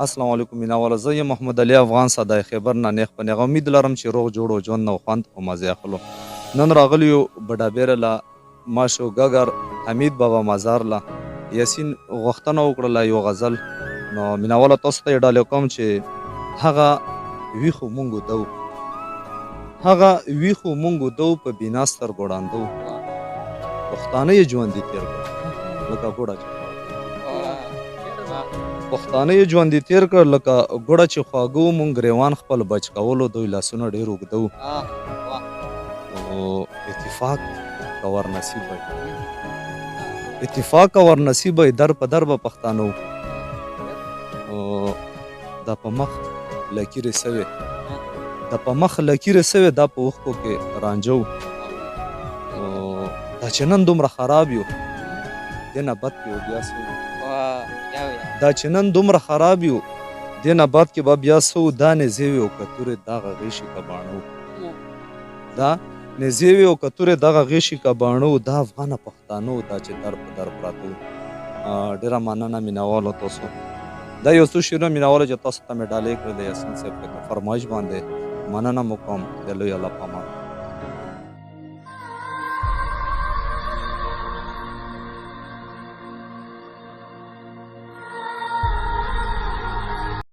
السلام علیکم میناواله، زه یم محمد علي افغان صدای خیبر نه نیغ په نیغه امید لرم چې روغ جوړ و ژوند او خوند او مزې اخلو. نن راغلی یو بډابیره له ماشو ګګر حمید بابا مزار له یاسین غوښتنه وکړله یو غزل. نو میناواله تاسو ته یې ډالۍ کوم چې هغه ویښو مونږو دو هغه ویښو مونږو دو په بنا سترګو ړانده و. پښتانه یې ژوندي تېر کړ لکه ګوډه چې پښتانه یې ژوندي تېر کړ لکه ګوډه چې خواږه و. مونږ ګریوان خپل بچ کولو دوی لاسونه ډېر اوږده و. او اتفاق که ورنصیب وی اتفاق که ورنصیب وی در په در به پښتانه و. دا په مخ لکیرې سوې دا په مخ لکیرې سوې دا په اوښکو کې رانجه و. دا چې نن دومره خراب یو دې نه بد کې بیا سو دا چې نن دومره خراب یو دې نه بد کې به بیا سو. دا نېزې وې او کتورې دغه غیشي که باڼه و دا نېزې وې او کتورې دغه غیشي که باڼه و. دا افغانه پښتانه و دا چې در په در پراته و. ډېره مننه مینهوالو تاسو. دا یو څو شعرونه مینهواله چې تاسو ته مې ډالۍ کړل د یاسین صاحب په فرمایش باندې مننه مو کوم د لوی الله په امان.